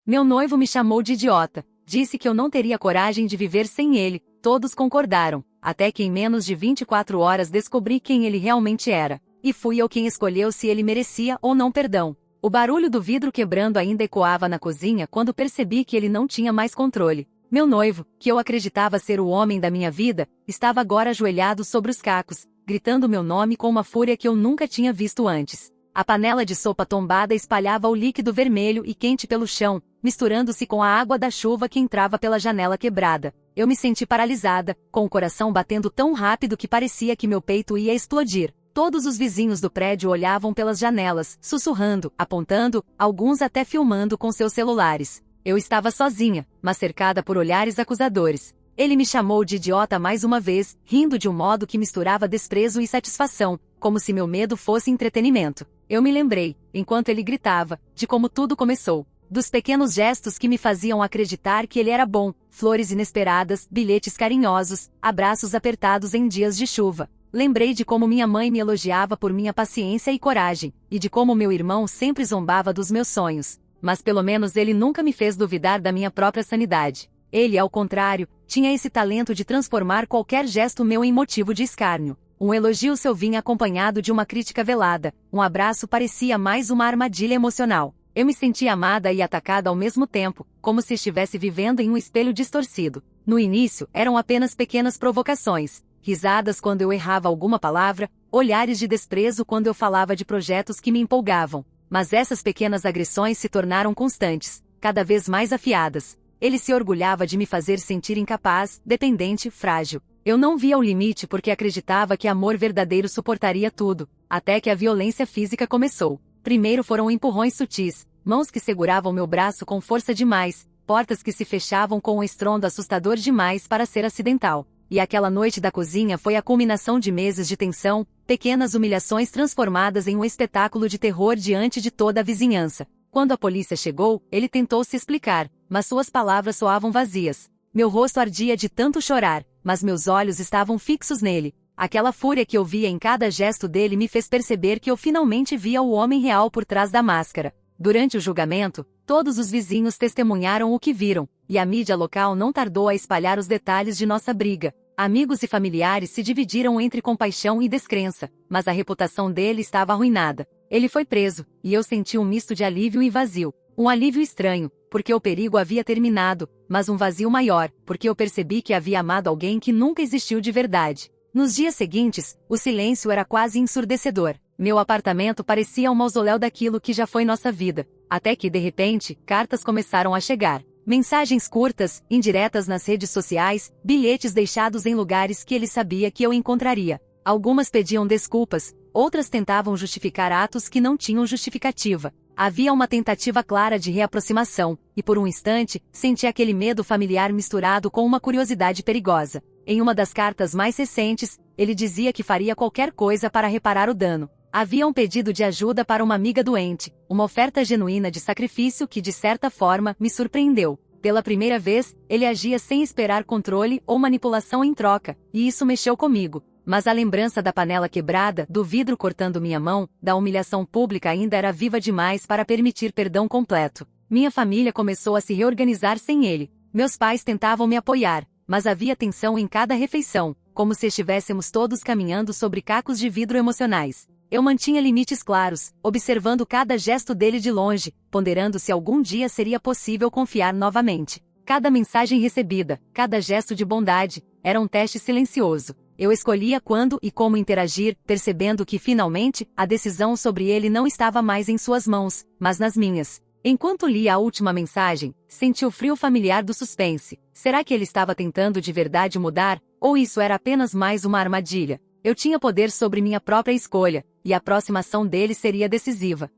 Meu noivo me chamou de idiota. Disse que eu não teria coragem de viver sem ele. Todos concordaram, até que em menos de 24 horas descobri quem ele realmente era. E fui eu quem escolheu se ele merecia ou não perdão. O barulho do vidro quebrando ainda ecoava na cozinha quando percebi que ele não tinha mais controle. Meu noivo, que eu acreditava ser o homem da minha vida, estava agora ajoelhado sobre os cacos, gritando meu nome com uma fúria que eu nunca tinha visto antes. A panela de sopa tombada espalhava o líquido vermelho e quente pelo chão, misturando-se com a água da chuva que entrava pela janela quebrada. Eu me senti paralisada, com o coração batendo tão rápido que parecia que meu peito ia explodir. Todos os vizinhos do prédio olhavam pelas janelas, sussurrando, apontando, alguns até filmando com seus celulares. Eu estava sozinha, mas cercada por olhares acusadores. Ele me chamou de idiota mais uma vez, rindo de um modo que misturava desprezo e satisfação, como se meu medo fosse entretenimento. Eu me lembrei, enquanto ele gritava, de como tudo começou. Dos pequenos gestos que me faziam acreditar que ele era bom, flores inesperadas, bilhetes carinhosos, abraços apertados em dias de chuva. Lembrei de como minha mãe me elogiava por minha paciência e coragem, e de como meu irmão sempre zombava dos meus sonhos. Mas pelo menos ele nunca me fez duvidar da minha própria sanidade. Ele, ao contrário, tinha esse talento de transformar qualquer gesto meu em motivo de escárnio. Um elogio seu vinha acompanhado de uma crítica velada, um abraço parecia mais uma armadilha emocional. Eu me sentia amada e atacada ao mesmo tempo, como se estivesse vivendo em um espelho distorcido. No início, eram apenas pequenas provocações, risadas quando eu errava alguma palavra, olhares de desprezo quando eu falava de projetos que me empolgavam. Mas essas pequenas agressões se tornaram constantes, cada vez mais afiadas. Ele se orgulhava de me fazer sentir incapaz, dependente, frágil. Eu não via o limite porque acreditava que amor verdadeiro suportaria tudo, até que a violência física começou. Primeiro foram empurrões sutis, mãos que seguravam meu braço com força demais, portas que se fechavam com um estrondo assustador demais para ser acidental. E aquela noite da cozinha foi a culminação de meses de tensão, pequenas humilhações transformadas em um espetáculo de terror diante de toda a vizinhança. Quando a polícia chegou, ele tentou se explicar, mas suas palavras soavam vazias. Meu rosto ardia de tanto chorar, mas meus olhos estavam fixos nele. Aquela fúria que eu via em cada gesto dele me fez perceber que eu finalmente via o homem real por trás da máscara. Durante o julgamento, todos os vizinhos testemunharam o que viram, e a mídia local não tardou a espalhar os detalhes de nossa briga. Amigos e familiares se dividiram entre compaixão e descrença, mas a reputação dele estava arruinada. Ele foi preso, e eu senti um misto de alívio e vazio. Um alívio estranho, porque o perigo havia terminado, mas um vazio maior, porque eu percebi que havia amado alguém que nunca existiu de verdade. Nos dias seguintes, o silêncio era quase ensurdecedor. Meu apartamento parecia um mausoléu daquilo que já foi nossa vida. Até que, de repente, cartas começaram a chegar. Mensagens curtas, indiretas nas redes sociais, bilhetes deixados em lugares que ele sabia que eu encontraria. Algumas pediam desculpas, outras tentavam justificar atos que não tinham justificativa. Havia uma tentativa clara de reaproximação, e por um instante, senti aquele medo familiar misturado com uma curiosidade perigosa. Em uma das cartas mais recentes, ele dizia que faria qualquer coisa para reparar o dano. Havia um pedido de ajuda para uma amiga doente, uma oferta genuína de sacrifício que de certa forma me surpreendeu. Pela primeira vez, ele agia sem esperar controle ou manipulação em troca, e isso mexeu comigo. Mas a lembrança da panela quebrada, do vidro cortando minha mão, da humilhação pública ainda era viva demais para permitir perdão completo. Minha família começou a se reorganizar sem ele. Meus pais tentavam me apoiar, mas havia tensão em cada refeição, como se estivéssemos todos caminhando sobre cacos de vidro emocionais. Eu mantinha limites claros, observando cada gesto dele de longe, ponderando se algum dia seria possível confiar novamente. Cada mensagem recebida, cada gesto de bondade, era um teste silencioso. Eu escolhia quando e como interagir, percebendo que, finalmente, a decisão sobre ele não estava mais em suas mãos, mas nas minhas. Enquanto lia a última mensagem, senti o frio familiar do suspense. Será que ele estava tentando de verdade mudar, ou isso era apenas mais uma armadilha? Eu tinha poder sobre minha própria escolha, e a aproximação dele seria decisiva.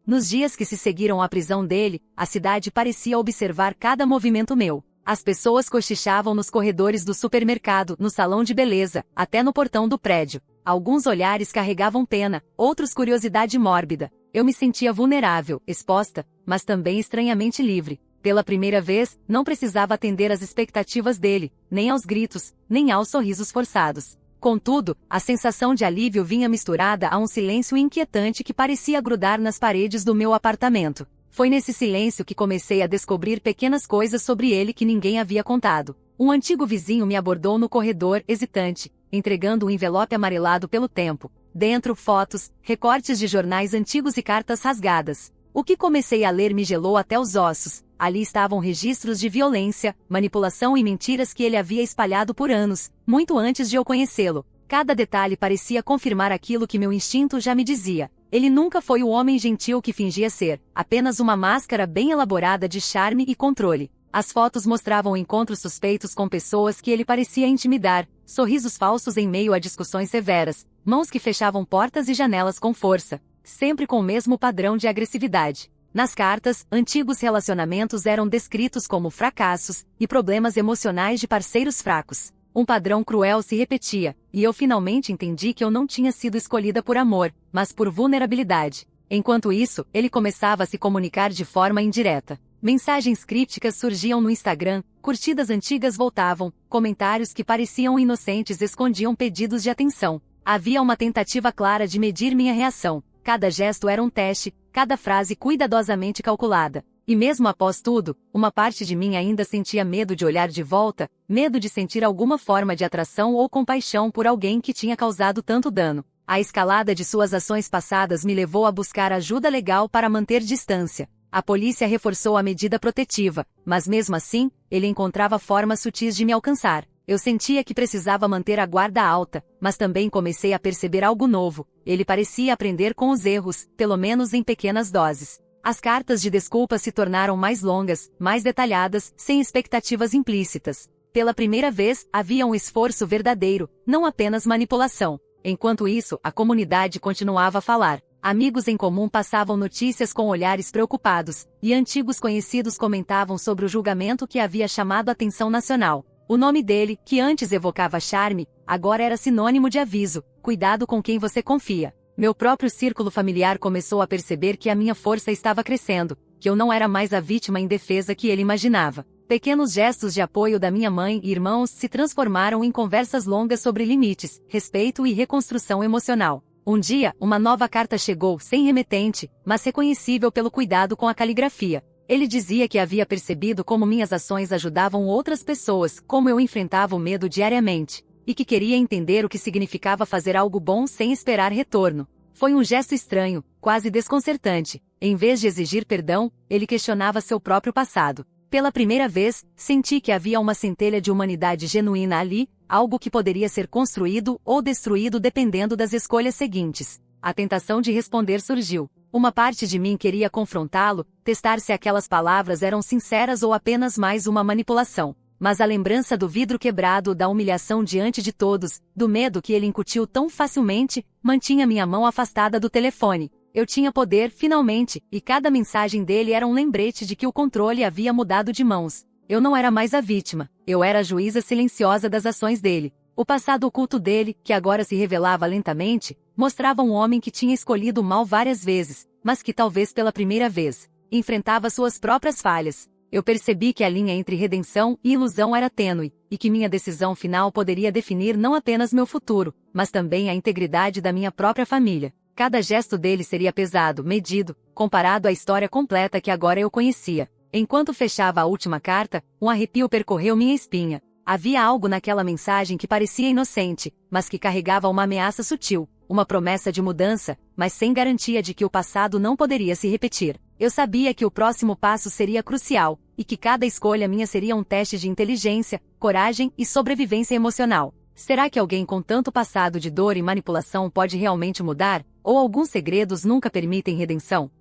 Nos dias que se seguiram à prisão dele, a cidade parecia observar cada movimento meu. As pessoas cochichavam nos corredores do supermercado, no salão de beleza, até no portão do prédio. Alguns olhares carregavam pena, outros curiosidade mórbida. Eu me sentia vulnerável, exposta, mas também estranhamente livre. Pela primeira vez, não precisava atender às expectativas dele, nem aos gritos, nem aos sorrisos forçados. Contudo, a sensação de alívio vinha misturada a um silêncio inquietante que parecia grudar nas paredes do meu apartamento. Foi nesse silêncio que comecei a descobrir pequenas coisas sobre ele que ninguém havia contado. Um antigo vizinho me abordou no corredor, hesitante, entregando um envelope amarelado pelo tempo. Dentro, fotos, recortes de jornais antigos e cartas rasgadas. O que comecei a ler me gelou até os ossos. Ali estavam registros de violência, manipulação e mentiras que ele havia espalhado por anos, muito antes de eu conhecê-lo. Cada detalhe parecia confirmar aquilo que meu instinto já me dizia. Ele nunca foi o homem gentil que fingia ser, apenas uma máscara bem elaborada de charme e controle. As fotos mostravam encontros suspeitos com pessoas que ele parecia intimidar, sorrisos falsos em meio a discussões severas, mãos que fechavam portas e janelas com força, sempre com o mesmo padrão de agressividade. Nas cartas, antigos relacionamentos eram descritos como fracassos e problemas emocionais de parceiros fracos. Um padrão cruel se repetia, e eu finalmente entendi que eu não tinha sido escolhida por amor, mas por vulnerabilidade. Enquanto isso, ele começava a se comunicar de forma indireta. Mensagens crípticas surgiam no Instagram, curtidas antigas voltavam, comentários que pareciam inocentes escondiam pedidos de atenção. Havia uma tentativa clara de medir minha reação. Cada gesto era um teste, cada frase cuidadosamente calculada. E mesmo após tudo, uma parte de mim ainda sentia medo de olhar de volta, medo de sentir alguma forma de atração ou compaixão por alguém que tinha causado tanto dano. A escalada de suas ações passadas me levou a buscar ajuda legal para manter distância. A polícia reforçou a medida protetiva, mas mesmo assim, ele encontrava formas sutis de me alcançar. Eu sentia que precisava manter a guarda alta, mas também comecei a perceber algo novo. Ele parecia aprender com os erros, pelo menos em pequenas doses. As cartas de desculpa se tornaram mais longas, mais detalhadas, sem expectativas implícitas. Pela primeira vez, havia um esforço verdadeiro, não apenas manipulação. Enquanto isso, a comunidade continuava a falar. Amigos em comum passavam notícias com olhares preocupados, e antigos conhecidos comentavam sobre o julgamento que havia chamado a atenção nacional. O nome dele, que antes evocava charme, agora era sinônimo de aviso: cuidado com quem você confia. Meu próprio círculo familiar começou a perceber que a minha força estava crescendo, que eu não era mais a vítima indefesa que ele imaginava. Pequenos gestos de apoio da minha mãe e irmãos se transformaram em conversas longas sobre limites, respeito e reconstrução emocional. Um dia, uma nova carta chegou, sem remetente, mas reconhecível pelo cuidado com a caligrafia. Ele dizia que havia percebido como minhas ações ajudavam outras pessoas, como eu enfrentava o medo diariamente, e que queria entender o que significava fazer algo bom sem esperar retorno. Foi um gesto estranho, quase desconcertante. Em vez de exigir perdão, ele questionava seu próprio passado. Pela primeira vez, senti que havia uma centelha de humanidade genuína ali, algo que poderia ser construído ou destruído dependendo das escolhas seguintes. A tentação de responder surgiu. Uma parte de mim queria confrontá-lo, testar se aquelas palavras eram sinceras ou apenas mais uma manipulação. Mas a lembrança do vidro quebrado, da humilhação diante de todos, do medo que ele incutiu tão facilmente, mantinha minha mão afastada do telefone. Eu tinha poder, finalmente, e cada mensagem dele era um lembrete de que o controle havia mudado de mãos. Eu não era mais a vítima, eu era a juíza silenciosa das ações dele. O passado oculto dele, que agora se revelava lentamente, mostrava um homem que tinha escolhido o mal várias vezes, mas que talvez pela primeira vez, enfrentava suas próprias falhas. Eu percebi que a linha entre redenção e ilusão era tênue, e que minha decisão final poderia definir não apenas meu futuro, mas também a integridade da minha própria família. Cada gesto dele seria pesado, medido, comparado à história completa que agora eu conhecia. Enquanto fechava a última carta, um arrepio percorreu minha espinha. Havia algo naquela mensagem que parecia inocente, mas que carregava uma ameaça sutil, uma promessa de mudança, mas sem garantia de que o passado não poderia se repetir. Eu sabia que o próximo passo seria crucial, e que cada escolha minha seria um teste de inteligência, coragem e sobrevivência emocional. Será que alguém com tanto passado de dor e manipulação pode realmente mudar? Ou alguns segredos nunca permitem redenção?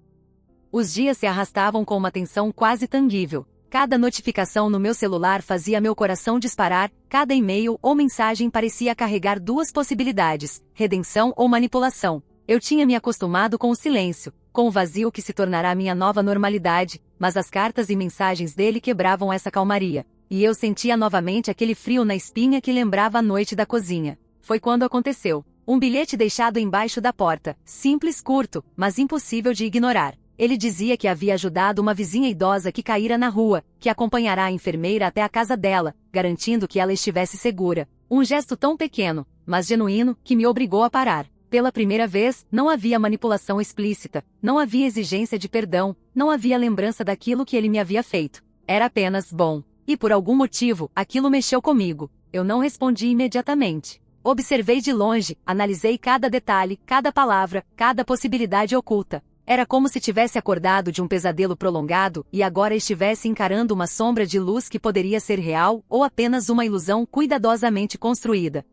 Os dias se arrastavam com uma tensão quase tangível. Cada notificação no meu celular fazia meu coração disparar, cada e-mail ou mensagem parecia carregar duas possibilidades: redenção ou manipulação. Eu tinha me acostumado com o silêncio, com o vazio que se tornará minha nova normalidade, mas as cartas e mensagens dele quebravam essa calmaria. E eu sentia novamente aquele frio na espinha que lembrava a noite da cozinha. Foi quando aconteceu. Um bilhete deixado embaixo da porta, simples, curto, mas impossível de ignorar. Ele dizia que havia ajudado uma vizinha idosa que caíra na rua, que acompanhará a enfermeira até a casa dela, garantindo que ela estivesse segura. Um gesto tão pequeno, mas genuíno, que me obrigou a parar. Pela primeira vez, não havia manipulação explícita, não havia exigência de perdão, não havia lembrança daquilo que ele me havia feito. Era apenas bom. E por algum motivo, aquilo mexeu comigo. Eu não respondi imediatamente. Observei de longe, analisei cada detalhe, cada palavra, cada possibilidade oculta. Era como se tivesse acordado de um pesadelo prolongado e agora estivesse encarando uma sombra de luz que poderia ser real ou apenas uma ilusão cuidadosamente construída.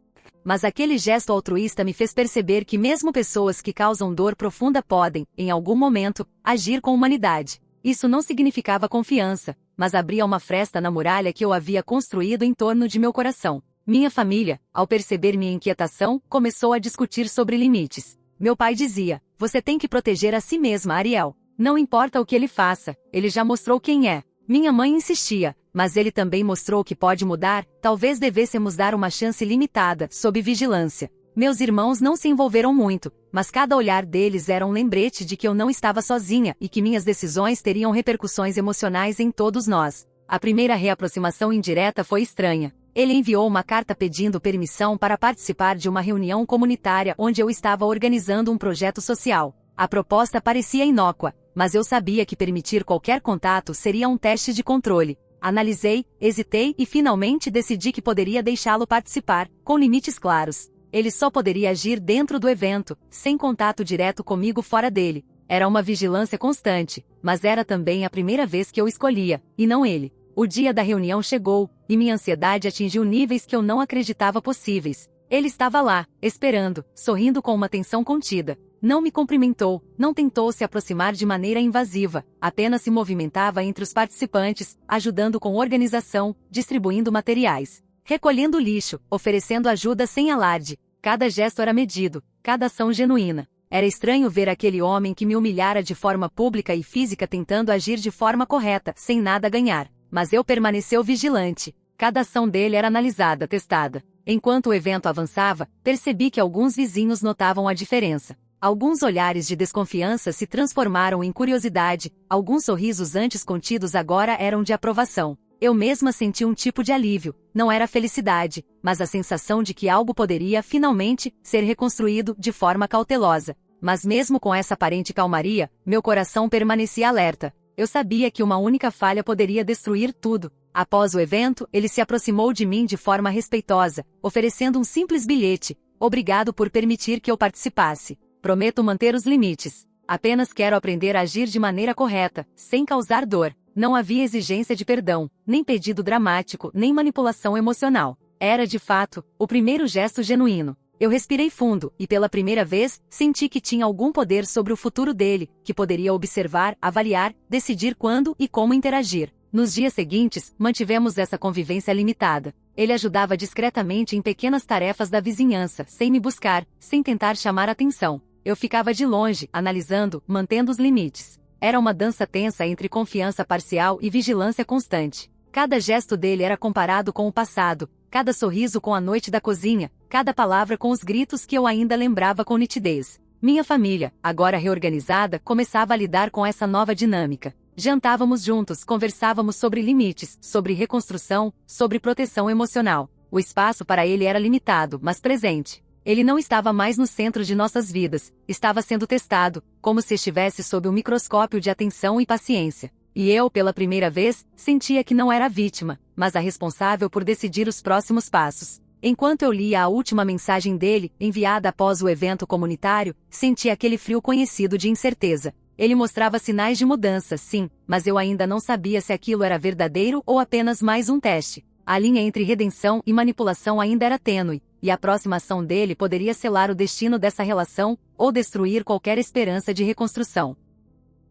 Mas aquele gesto altruísta me fez perceber que mesmo pessoas que causam dor profunda podem, em algum momento, agir com humanidade. Isso não significava confiança, mas abria uma fresta na muralha que eu havia construído em torno de meu coração. Minha família, ao perceber minha inquietação, começou a discutir sobre limites. Meu pai dizia: "Você tem que proteger a si mesma, Ariel. Não importa o que ele faça, ele já mostrou quem é." Minha mãe insistia: "Mas ele também mostrou que pode mudar, talvez devêssemos dar uma chance limitada, sob vigilância." Meus irmãos não se envolveram muito, mas cada olhar deles era um lembrete de que eu não estava sozinha e que minhas decisões teriam repercussões emocionais em todos nós. A primeira reaproximação indireta foi estranha. Ele enviou uma carta pedindo permissão para participar de uma reunião comunitária onde eu estava organizando um projeto social. A proposta parecia inócua, mas eu sabia que permitir qualquer contato seria um teste de controle. Analisei, hesitei e finalmente decidi que poderia deixá-lo participar, com limites claros. Ele só poderia agir dentro do evento, sem contato direto comigo fora dele. Era uma vigilância constante, mas era também a primeira vez que eu escolhia, e não ele. O dia da reunião chegou, e minha ansiedade atingiu níveis que eu não acreditava possíveis. Ele estava lá, esperando, sorrindo com uma tensão contida. Não me cumprimentou, não tentou se aproximar de maneira invasiva, apenas se movimentava entre os participantes, ajudando com organização, distribuindo materiais, recolhendo lixo, oferecendo ajuda sem alarde. Cada gesto era medido, cada ação genuína. Era estranho ver aquele homem que me humilhara de forma pública e física tentando agir de forma correta, sem nada ganhar. Mas eu permaneceu vigilante. Cada ação dele era analisada, testada. Enquanto o evento avançava, percebi que alguns vizinhos notavam a diferença. Alguns olhares de desconfiança se transformaram em curiosidade, alguns sorrisos antes contidos agora eram de aprovação. Eu mesma senti um tipo de alívio, não era felicidade, mas a sensação de que algo poderia, finalmente, ser reconstruído de forma cautelosa. Mas mesmo com essa aparente calmaria, meu coração permanecia alerta. Eu sabia que uma única falha poderia destruir tudo. Após o evento, ele se aproximou de mim de forma respeitosa, oferecendo um simples bilhete: "Obrigado por permitir que eu participasse. Prometo manter os limites. Apenas quero aprender a agir de maneira correta, sem causar dor." Não havia exigência de perdão, nem pedido dramático, nem manipulação emocional. Era, de fato, o primeiro gesto genuíno. Eu respirei fundo, e pela primeira vez, senti que tinha algum poder sobre o futuro dele, que poderia observar, avaliar, decidir quando e como interagir. Nos dias seguintes, mantivemos essa convivência limitada. Ele ajudava discretamente em pequenas tarefas da vizinhança, sem me buscar, sem tentar chamar atenção. Eu ficava de longe, analisando, mantendo os limites. Era uma dança tensa entre confiança parcial e vigilância constante. Cada gesto dele era comparado com o passado, cada sorriso com a noite da cozinha, cada palavra com os gritos que eu ainda lembrava com nitidez. Minha família, agora reorganizada, começava a lidar com essa nova dinâmica. Jantávamos juntos, conversávamos sobre limites, sobre reconstrução, sobre proteção emocional. O espaço para ele era limitado, mas presente. Ele não estava mais no centro de nossas vidas, estava sendo testado, como se estivesse sob um microscópio de atenção e paciência. E eu, pela primeira vez, sentia que não era a vítima, mas a responsável por decidir os próximos passos. Enquanto eu lia a última mensagem dele, enviada após o evento comunitário, senti aquele frio conhecido de incerteza. Ele mostrava sinais de mudança, sim, mas eu ainda não sabia se aquilo era verdadeiro ou apenas mais um teste. A linha entre redenção e manipulação ainda era tênue, e a próxima ação dele poderia selar o destino dessa relação, ou destruir qualquer esperança de reconstrução.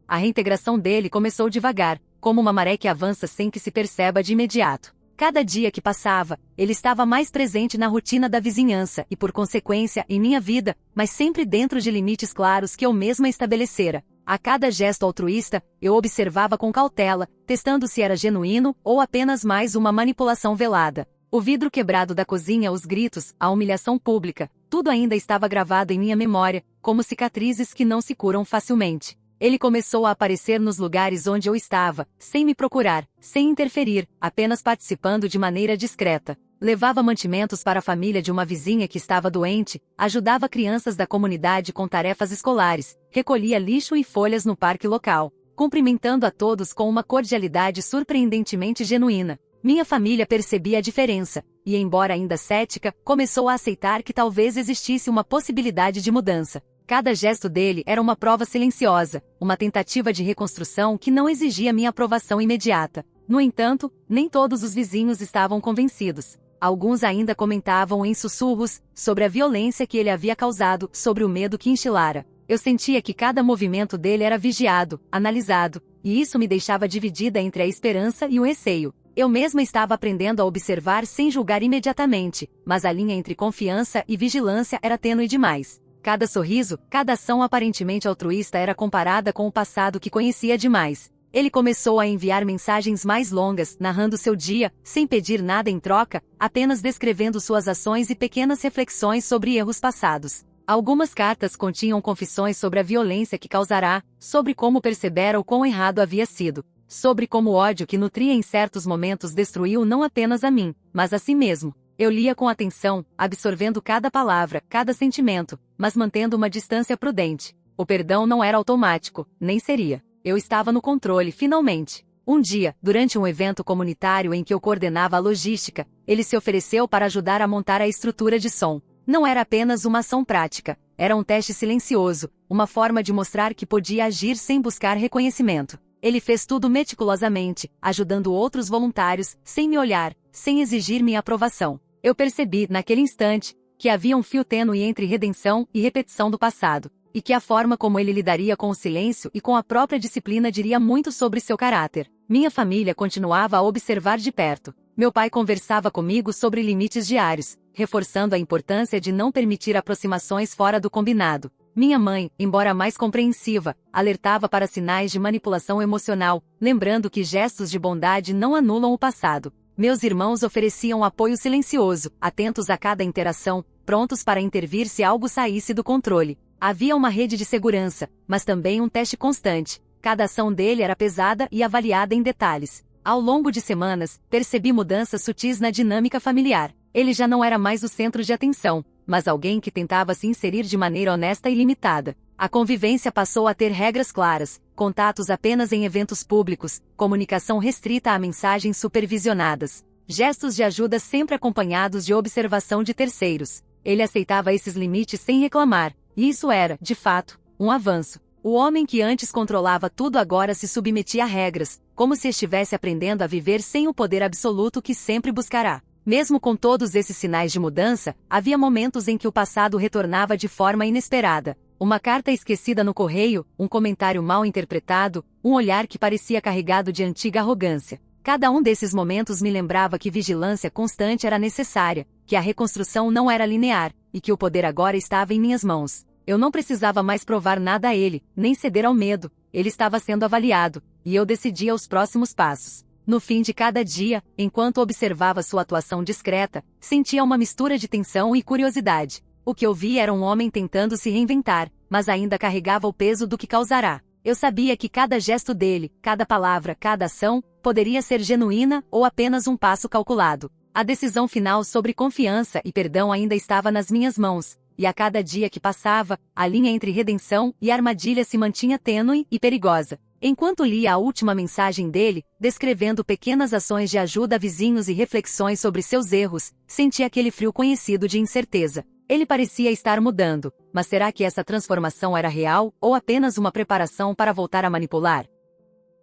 A reintegração dele começou devagar, como uma maré que avança sem que se perceba de imediato. Cada dia que passava, ele estava mais presente na rotina da vizinhança e, por consequência, em minha vida, mas sempre dentro de limites claros que eu mesma estabelecera. A cada gesto altruísta, eu observava com cautela, testando se era genuíno ou apenas mais uma manipulação velada. O vidro quebrado da cozinha, os gritos, a humilhação pública, tudo ainda estava gravado em minha memória, como cicatrizes que não se curam facilmente. Ele começou a aparecer nos lugares onde eu estava, sem me procurar, sem interferir, apenas participando de maneira discreta. Levava mantimentos para a família de uma vizinha que estava doente, ajudava crianças da comunidade com tarefas escolares, recolhia lixo e folhas no parque local, cumprimentando a todos com uma cordialidade surpreendentemente genuína. Minha família percebia a diferença, e embora ainda cética, começou a aceitar que talvez existisse uma possibilidade de mudança. Cada gesto dele era uma prova silenciosa, uma tentativa de reconstrução que não exigia minha aprovação imediata. No entanto, nem todos os vizinhos estavam convencidos. Alguns ainda comentavam em sussurros sobre a violência que ele havia causado, sobre o medo que enchilara. Eu sentia que cada movimento dele era vigiado, analisado, e isso me deixava dividida entre a esperança e o receio. Eu mesma estava aprendendo a observar sem julgar imediatamente, mas a linha entre confiança e vigilância era tênue demais. Cada sorriso, cada ação aparentemente altruísta era comparada com o passado que conhecia demais. Ele começou a enviar mensagens mais longas, narrando seu dia, sem pedir nada em troca, apenas descrevendo suas ações e pequenas reflexões sobre erros passados. Algumas cartas continham confissões sobre a violência que causará, sobre como percebera o quão errado havia sido, sobre como o ódio que nutria em certos momentos destruiu não apenas a mim, mas a si mesmo. Eu lia com atenção, absorvendo cada palavra, cada sentimento, mas mantendo uma distância prudente. O perdão não era automático, nem seria. Eu estava no controle, finalmente. Um dia, durante um evento comunitário em que eu coordenava a logística, ele se ofereceu para ajudar a montar a estrutura de som. Não era apenas uma ação prática, era um teste silencioso, uma forma de mostrar que podia agir sem buscar reconhecimento. Ele fez tudo meticulosamente, ajudando outros voluntários, sem me olhar, sem exigir minha aprovação. Eu percebi, naquele instante, que havia um fio tênue entre redenção e repetição do passado, e que a forma como ele lidaria com o silêncio e com a própria disciplina diria muito sobre seu caráter. Minha família continuava a observar de perto. Meu pai conversava comigo sobre limites diários, reforçando a importância de não permitir aproximações fora do combinado. Minha mãe, embora mais compreensiva, alertava para sinais de manipulação emocional, lembrando que gestos de bondade não anulam o passado. Meus irmãos ofereciam apoio silencioso, atentos a cada interação, prontos para intervir se algo saísse do controle. Havia uma rede de segurança, mas também um teste constante. Cada ação dele era pesada e avaliada em detalhes. Ao longo de semanas, percebi mudanças sutis na dinâmica familiar. Ele já não era mais o centro de atenção, mas alguém que tentava se inserir de maneira honesta e limitada. A convivência passou a ter regras claras, contatos apenas em eventos públicos, comunicação restrita a mensagens supervisionadas, gestos de ajuda sempre acompanhados de observação de terceiros. Ele aceitava esses limites sem reclamar, e isso era, de fato, um avanço. O homem que antes controlava tudo agora se submetia a regras, como se estivesse aprendendo a viver sem o poder absoluto que sempre buscará. Mesmo com todos esses sinais de mudança, havia momentos em que o passado retornava de forma inesperada. Uma carta esquecida no correio, um comentário mal interpretado, um olhar que parecia carregado de antiga arrogância. Cada um desses momentos me lembrava que vigilância constante era necessária, que a reconstrução não era linear, e que o poder agora estava em minhas mãos. Eu não precisava mais provar nada a ele, nem ceder ao medo. Ele estava sendo avaliado, e eu decidia os próximos passos. No fim de cada dia, enquanto observava sua atuação discreta, sentia uma mistura de tensão e curiosidade. O que eu vi era um homem tentando se reinventar, mas ainda carregava o peso do que causará. Eu sabia que cada gesto dele, cada palavra, cada ação, poderia ser genuína ou apenas um passo calculado. A decisão final sobre confiança e perdão ainda estava nas minhas mãos, e a cada dia que passava, a linha entre redenção e armadilha se mantinha tênue e perigosa. Enquanto lia a última mensagem dele, descrevendo pequenas ações de ajuda a vizinhos e reflexões sobre seus erros, senti aquele frio conhecido de incerteza. Ele parecia estar mudando, mas será que essa transformação era real ou apenas uma preparação para voltar a manipular?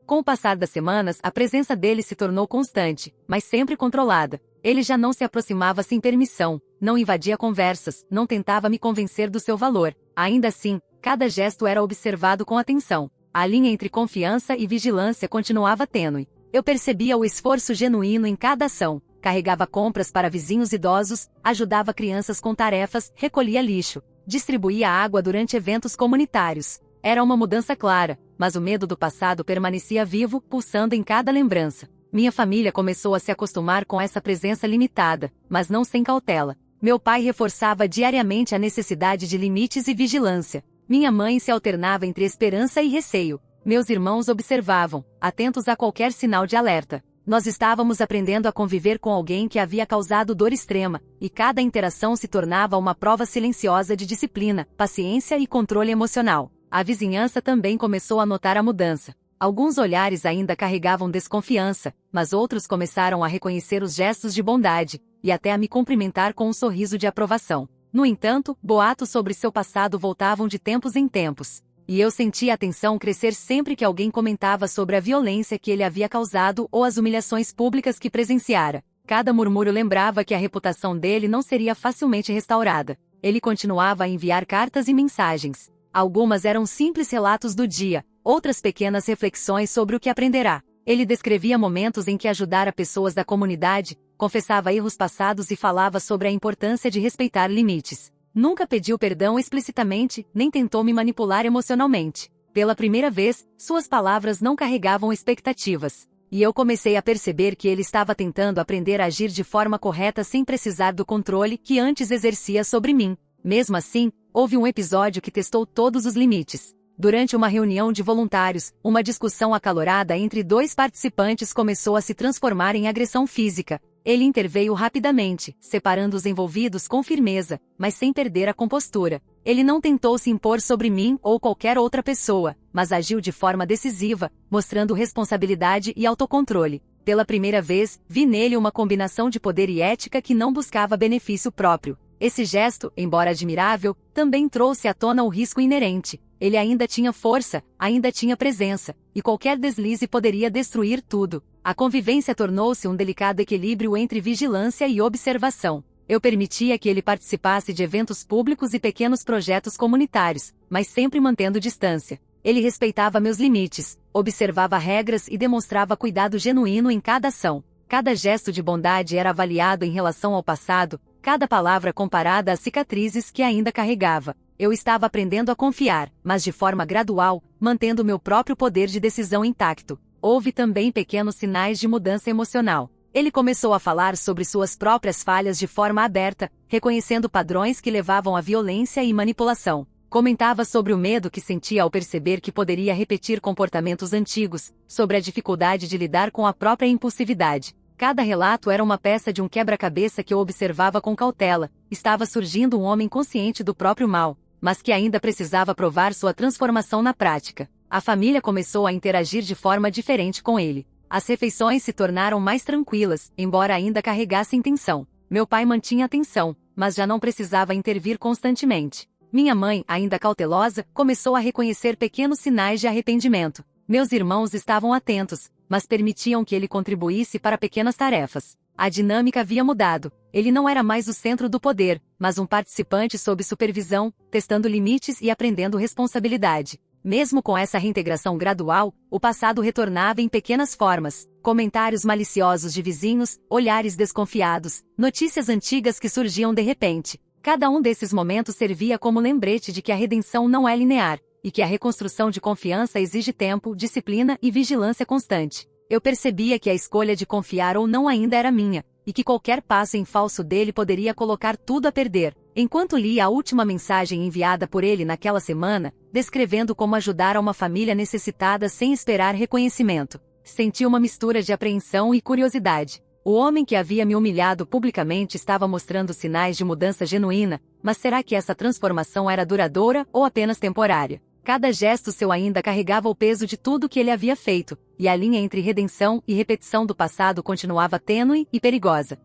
Com o passar das semanas, a presença dele se tornou constante, mas sempre controlada. Ele já não se aproximava sem permissão, não invadia conversas, não tentava me convencer do seu valor. Ainda assim, cada gesto era observado com atenção. A linha entre confiança e vigilância continuava tênue. Eu percebia o esforço genuíno em cada ação. Carregava compras para vizinhos idosos, ajudava crianças com tarefas, recolhia lixo, distribuía água durante eventos comunitários. Era uma mudança clara, mas o medo do passado permanecia vivo, pulsando em cada lembrança. Minha família começou a se acostumar com essa presença limitada, mas não sem cautela. Meu pai reforçava diariamente a necessidade de limites e vigilância. Minha mãe se alternava entre esperança e receio. Meus irmãos observavam, atentos a qualquer sinal de alerta. Nós estávamos aprendendo a conviver com alguém que havia causado dor extrema, e cada interação se tornava uma prova silenciosa de disciplina, paciência e controle emocional. A vizinhança também começou a notar a mudança. Alguns olhares ainda carregavam desconfiança, mas outros começaram a reconhecer os gestos de bondade, e até a me cumprimentar com um sorriso de aprovação. No entanto, boatos sobre seu passado voltavam de tempos em tempos. E eu sentia a tensão crescer sempre que alguém comentava sobre a violência que ele havia causado ou as humilhações públicas que presenciara. Cada murmúrio lembrava que a reputação dele não seria facilmente restaurada. Ele continuava a enviar cartas e mensagens. Algumas eram simples relatos do dia, outras pequenas reflexões sobre o que aprenderá. Ele descrevia momentos em que ajudara pessoas da comunidade, confessava erros passados e falava sobre a importância de respeitar limites. Nunca pediu perdão explicitamente, nem tentou me manipular emocionalmente. Pela primeira vez, suas palavras não carregavam expectativas. E eu comecei a perceber que ele estava tentando aprender a agir de forma correta sem precisar do controle que antes exercia sobre mim. Mesmo assim, houve um episódio que testou todos os limites. Durante uma reunião de voluntários, uma discussão acalorada entre dois participantes começou a se transformar em agressão física. Ele interveio rapidamente, separando os envolvidos com firmeza, mas sem perder a compostura. Ele não tentou se impor sobre mim ou qualquer outra pessoa, mas agiu de forma decisiva, mostrando responsabilidade e autocontrole. Pela primeira vez, vi nele uma combinação de poder e ética que não buscava benefício próprio. Esse gesto, embora admirável, também trouxe à tona o risco inerente. Ele ainda tinha força, ainda tinha presença, e qualquer deslize poderia destruir tudo. A convivência tornou-se um delicado equilíbrio entre vigilância e observação. Eu permitia que ele participasse de eventos públicos e pequenos projetos comunitários, mas sempre mantendo distância. Ele respeitava meus limites, observava regras e demonstrava cuidado genuíno em cada ação. Cada gesto de bondade era avaliado em relação ao passado, cada palavra comparada às cicatrizes que ainda carregava. Eu estava aprendendo a confiar, mas de forma gradual, mantendo meu próprio poder de decisão intacto. Houve também pequenos sinais de mudança emocional. Ele começou a falar sobre suas próprias falhas de forma aberta, reconhecendo padrões que levavam à violência e manipulação. Comentava sobre o medo que sentia ao perceber que poderia repetir comportamentos antigos, sobre a dificuldade de lidar com a própria impulsividade. Cada relato era uma peça de um quebra-cabeça que eu observava com cautela. Estava surgindo um homem consciente do próprio mal, mas que ainda precisava provar sua transformação na prática. A família começou a interagir de forma diferente com ele. As refeições se tornaram mais tranquilas, embora ainda carregassem tensão. Meu pai mantinha atenção, mas já não precisava intervir constantemente. Minha mãe, ainda cautelosa, começou a reconhecer pequenos sinais de arrependimento. Meus irmãos estavam atentos, mas permitiam que ele contribuísse para pequenas tarefas. A dinâmica havia mudado. Ele não era mais o centro do poder, mas um participante sob supervisão, testando limites e aprendendo responsabilidade. Mesmo com essa reintegração gradual, o passado retornava em pequenas formas. Comentários maliciosos de vizinhos, olhares desconfiados, notícias antigas que surgiam de repente. Cada um desses momentos servia como lembrete de que a redenção não é linear, e que a reconstrução de confiança exige tempo, disciplina e vigilância constante. Eu percebia que a escolha de confiar ou não ainda era minha, e que qualquer passo em falso dele poderia colocar tudo a perder. Enquanto lia a última mensagem enviada por ele naquela semana, descrevendo como ajudar a uma família necessitada sem esperar reconhecimento, senti uma mistura de apreensão e curiosidade. O homem que havia me humilhado publicamente estava mostrando sinais de mudança genuína, mas será que essa transformação era duradoura ou apenas temporária? Cada gesto seu ainda carregava o peso de tudo que ele havia feito, e a linha entre redenção e repetição do passado continuava tênue e perigosa.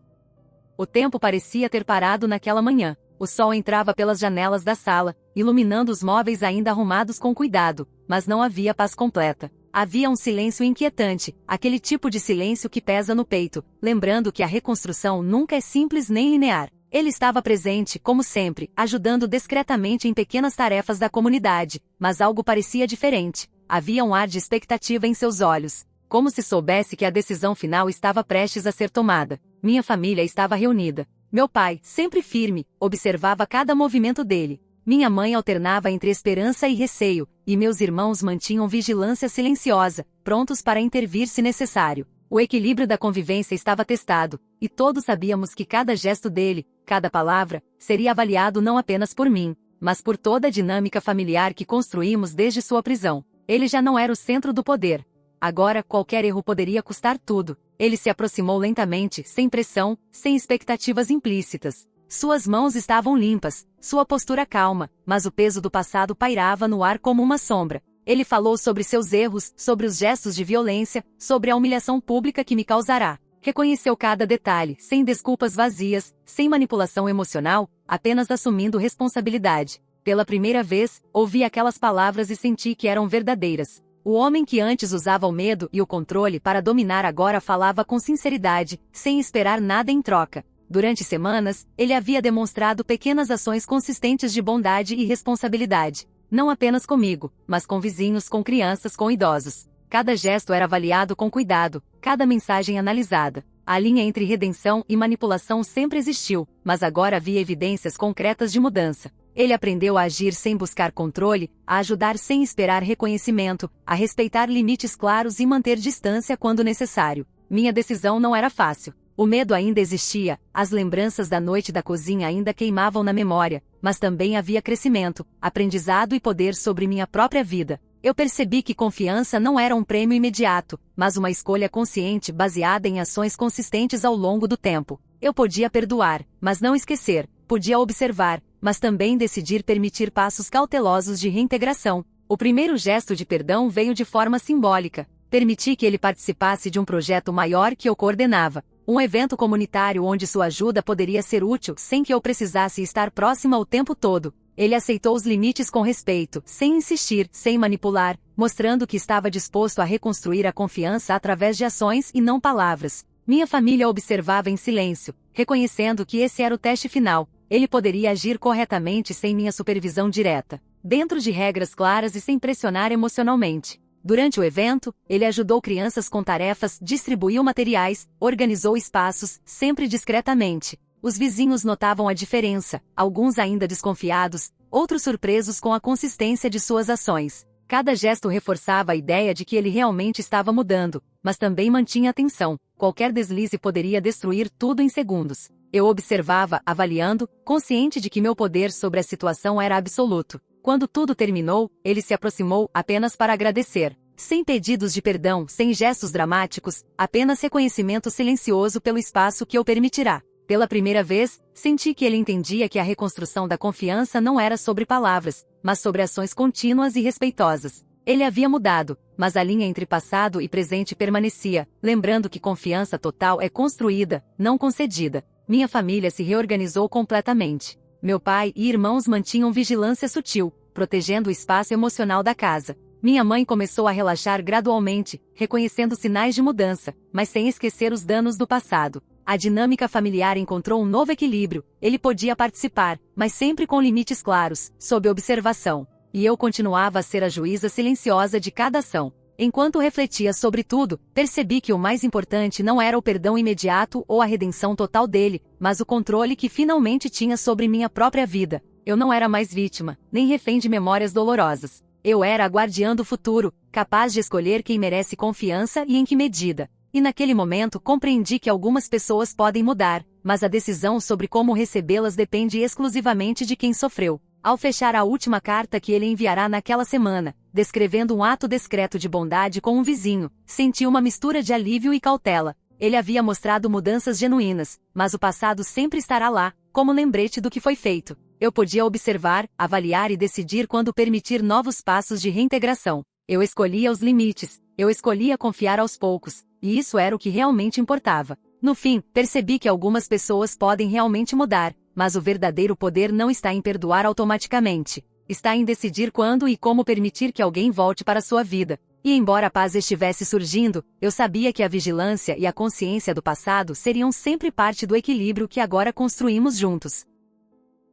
O tempo parecia ter parado naquela manhã. O sol entrava pelas janelas da sala, iluminando os móveis ainda arrumados com cuidado, mas não havia paz completa. Havia um silêncio inquietante, aquele tipo de silêncio que pesa no peito, lembrando que a reconstrução nunca é simples nem linear. Ele estava presente, como sempre, ajudando discretamente em pequenas tarefas da comunidade, mas algo parecia diferente. Havia um ar de expectativa em seus olhos, como se soubesse que a decisão final estava prestes a ser tomada. Minha família estava reunida. Meu pai, sempre firme, observava cada movimento dele. Minha mãe alternava entre esperança e receio, e meus irmãos mantinham vigilância silenciosa, prontos para intervir se necessário. O equilíbrio da convivência estava testado, e todos sabíamos que cada gesto dele, cada palavra, seria avaliado não apenas por mim, mas por toda a dinâmica familiar que construímos desde sua prisão. Ele já não era o centro do poder. Agora qualquer erro poderia custar tudo. Ele se aproximou lentamente, sem pressão, sem expectativas implícitas. Suas mãos estavam limpas, sua postura calma, mas o peso do passado pairava no ar como uma sombra. Ele falou sobre seus erros, sobre os gestos de violência, sobre a humilhação pública que me causará. Reconheceu cada detalhe, sem desculpas vazias, sem manipulação emocional, apenas assumindo responsabilidade. Pela primeira vez, ouvi aquelas palavras e senti que eram verdadeiras. O homem que antes usava o medo e o controle para dominar agora falava com sinceridade, sem esperar nada em troca. Durante semanas, ele havia demonstrado pequenas ações consistentes de bondade e responsabilidade. Não apenas comigo, mas com vizinhos, com crianças, com idosos. Cada gesto era avaliado com cuidado, cada mensagem analisada. A linha entre redenção e manipulação sempre existiu, mas agora havia evidências concretas de mudança. Ele aprendeu a agir sem buscar controle, a ajudar sem esperar reconhecimento, a respeitar limites claros e manter distância quando necessário. Minha decisão não era fácil. O medo ainda existia, as lembranças da noite da cozinha ainda queimavam na memória, mas também havia crescimento, aprendizado e poder sobre minha própria vida. Eu percebi que confiança não era um prêmio imediato, mas uma escolha consciente baseada em ações consistentes ao longo do tempo. Eu podia perdoar, mas não esquecer, podia observar, mas também decidir permitir passos cautelosos de reintegração. O primeiro gesto de perdão veio de forma simbólica. Permiti que ele participasse de um projeto maior que eu coordenava. Um evento comunitário onde sua ajuda poderia ser útil sem que eu precisasse estar próxima o tempo todo. Ele aceitou os limites com respeito, sem insistir, sem manipular, mostrando que estava disposto a reconstruir a confiança através de ações e não palavras. Minha família observava em silêncio, reconhecendo que esse era o teste final. Ele poderia agir corretamente sem minha supervisão direta, dentro de regras claras e sem pressionar emocionalmente. Durante o evento, ele ajudou crianças com tarefas, distribuiu materiais, organizou espaços, sempre discretamente. Os vizinhos notavam a diferença, alguns ainda desconfiados, outros surpresos com a consistência de suas ações. Cada gesto reforçava a ideia de que ele realmente estava mudando, mas também mantinha atenção. Qualquer deslize poderia destruir tudo em segundos. Eu observava, avaliando, consciente de que meu poder sobre a situação era absoluto. Quando tudo terminou, ele se aproximou apenas para agradecer. Sem pedidos de perdão, sem gestos dramáticos, apenas reconhecimento silencioso pelo espaço que eu permitirá. Pela primeira vez, senti que ele entendia que a reconstrução da confiança não era sobre palavras, mas sobre ações contínuas e respeitosas. Ele havia mudado, mas a linha entre passado e presente permanecia, lembrando que confiança total é construída, não concedida. Minha família se reorganizou completamente. Meu pai e irmãos mantinham vigilância sutil, protegendo o espaço emocional da casa. Minha mãe começou a relaxar gradualmente, reconhecendo sinais de mudança, mas sem esquecer os danos do passado. A dinâmica familiar encontrou um novo equilíbrio. Ele podia participar, mas sempre com limites claros, sob observação. E eu continuava a ser a juíza silenciosa de cada ação. Enquanto refletia sobre tudo, percebi que o mais importante não era o perdão imediato ou a redenção total dele, mas o controle que finalmente tinha sobre minha própria vida. Eu não era mais vítima, nem refém de memórias dolorosas. Eu era a guardiã do futuro, capaz de escolher quem merece confiança e em que medida. E naquele momento compreendi que algumas pessoas podem mudar, mas a decisão sobre como recebê-las depende exclusivamente de quem sofreu. Ao fechar a última carta que ele enviará naquela semana, descrevendo um ato discreto de bondade com um vizinho, senti uma mistura de alívio e cautela. Ele havia mostrado mudanças genuínas, mas o passado sempre estará lá, como lembrete do que foi feito. Eu podia observar, avaliar e decidir quando permitir novos passos de reintegração. Eu escolhia os limites, eu escolhia confiar aos poucos, e isso era o que realmente importava. No fim, percebi que algumas pessoas podem realmente mudar, mas o verdadeiro poder não está em perdoar automaticamente. Está em decidir quando e como permitir que alguém volte para sua vida. E embora a paz estivesse surgindo, eu sabia que a vigilância e a consciência do passado seriam sempre parte do equilíbrio que agora construímos juntos.